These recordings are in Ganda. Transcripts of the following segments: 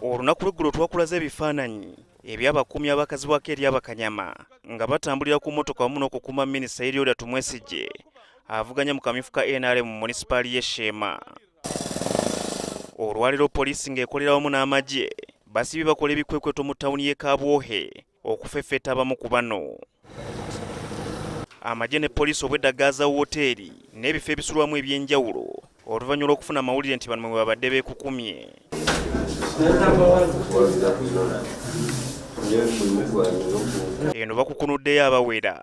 Olunaku lw'eggulo twakulaze ebifaananyi eby'abakuumi abakazibwako eri Bakanyama nga batambulira ku mmotoka wamu n'okukuuma minisita Eryoda Tumwesigye avuganya mu kamyufu ka NRM mu munisipaali y'e Sheema. Olwaleero poliisi ng'ekolera wamu n'Amagye basibye bakola ebikwekweto mu ttawuni y'e Kabwohe okufeffeta abamu ku bano. Amagye ne poliisi obweddagaaza woteeri n'ebifo ebisulwamu eby'enjawulo oluvannyuma lw'okufuna amawulire nti bano mwebabadde bekukumye. Eno bakukunuddeyo abawera.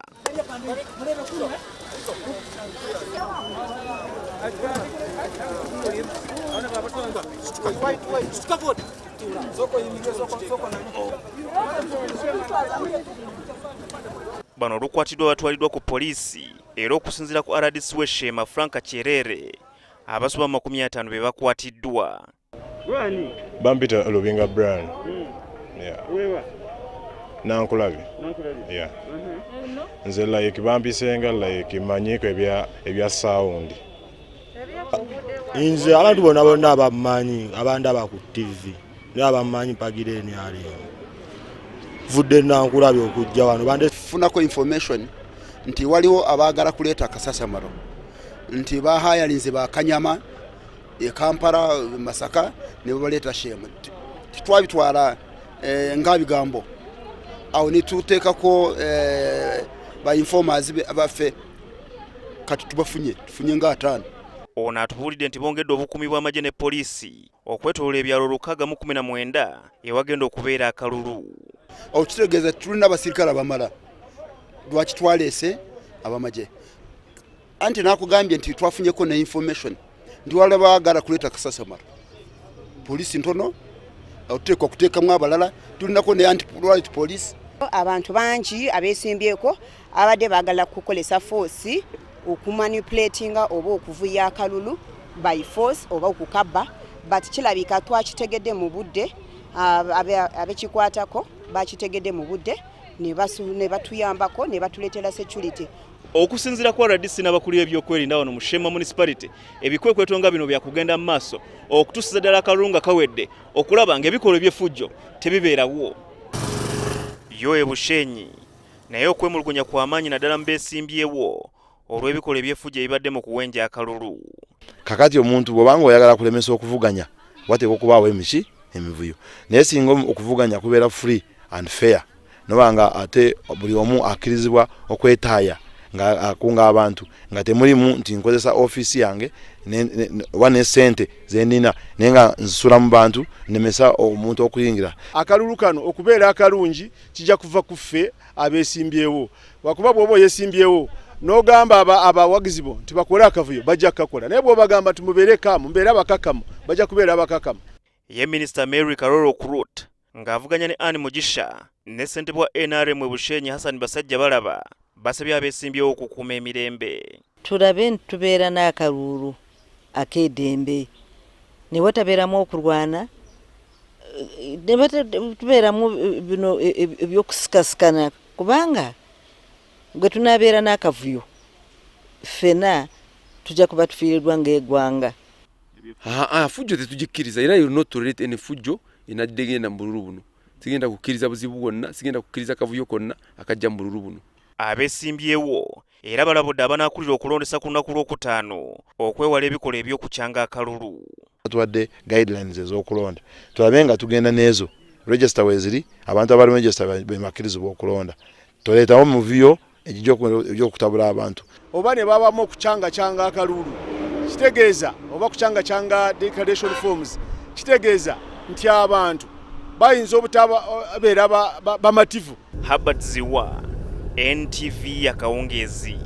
Bano olukwatiddwa batwaliddwa ku poliisi era okusinziira ku RDC w'e Sheema Frank Kyerere abasoba makumi 5 be bakwatiddwa. Bampita Lubinga Brown. Yeah. Nankulabi. Yeah. Nze like bampisenga like manyiko ebya sound. Inze abantu bonna abamanyi abandaba ku TV n'abamanyi pagireni ali. Vudde nankulabi okujja wano bande funako information nti waliwo abaagala kuleeta akasasamalo nti bahayalinze Bakanyama e Kampala Masaka ne baleeta Sheema. Twabitwala nga bigambo awo ne tuteekako ba informers abaffe kati tufunye nga ataano. Ono atubuulidde nti bongedde obukuumi bw'Amagye ne poliisi okwetoloola ebyalo 619 ewagenda okubeera akalulu. Okitegeeza tulina abasirikale abamala lwaki twaleese ab'Amagye. Anti nakugambye nti twafunyeko ne information nti wale baagala kuleeta kasasamalo. Poliisi ntono oteekwa kuteekamu abalala tulinako ne anti-plurality police. Abantu bangi abesimbyeko abadde baagala kukolesa force okumanipulatinga oba okuvuya akalulu by force oba okukabba, but kirabika twakitegedde mu budde, abekikwatako bakitegedde mu budde ne batuyambako ne batuleetera security. Okusinziira ku RDC n'abakulira ebyokwerinda wano mu Sheema municipality ebikwekweto nga bino byakugenda mu maaso okutuusiza ddala akalulu nga kawedde okulaba ng'ebikolwa eby'effujjo tebibeerawo. Yo ebushenyi naye okwemulugunya kw'amaanyi naddala mu besimbyewo olw'ebikolwa eby'effujjo ebibadde mu kuwenja akalulu. Kakati omuntu bw'obanga oyagala kulemesa okuvuganya wateekwa okubaawo emivuyo, naye singa okuvuganya kubeera free and fair nobanga ate buli omu akkirizibwa okwetaaya nga akunga abantu nga temulimu nti nkozesa office yange wane sente zenina nenga nzisula mu bantu nemesa omuntu okuyingira. Akalulu kano okubeera akalungi kijja kuva ku ffe abesimbyewo. Wakuba bw'oba yesimbyewo n'ogamba abawagizi bo nti bakole akavuyo bajja kukakola, naye bw'obagamba nti mubeere kamu mbeera abakakamu bajja kubeera abakakamu. Ye Minisita Mary Karolo Kurut ng'avuganya ne Anne Mugisha ne ssentebe wa NRM Bushenyi Hassan Basajja balaba basabye abesimbyewo okukuuma emirembe. Tulabe tubeera n'akalulu akeddembe ne watabeeramu okulwana ne tubeeramu bino ebyokusikasikana kubanga gwe tunaabeera n'akavuyo ffena tujja kuba tufiiriddwa ng'eggwanga. Fujjo tetugikkiriza era you'll not tolerate any fujjo inaddegenda mu bululu buno. Sigenda kukkiriza buzibu bwonna, sigenda kukkiriza kavuyo konna akajja mu bululu buno. Abesimbyewo era balabudde abanaakulira okulondesa ku lunaku lw'okutaano okwewala ebikolwa eby'okukyanga akalulu. Tuwadde guidelines ez'okulonda tulabe nga tugenda n'ezo register weziri abantu abali register bemakkirizibwa okulonda toleetawo muvuyo egy'okutabula abantu. Oba ne babamu okukyanga akalulu kitegeeza oba kukyanga declaration forms kitegeeza nti abantu bayinza obutabeera bamativu. Habbat Ziwa, NTV Akawungeezi.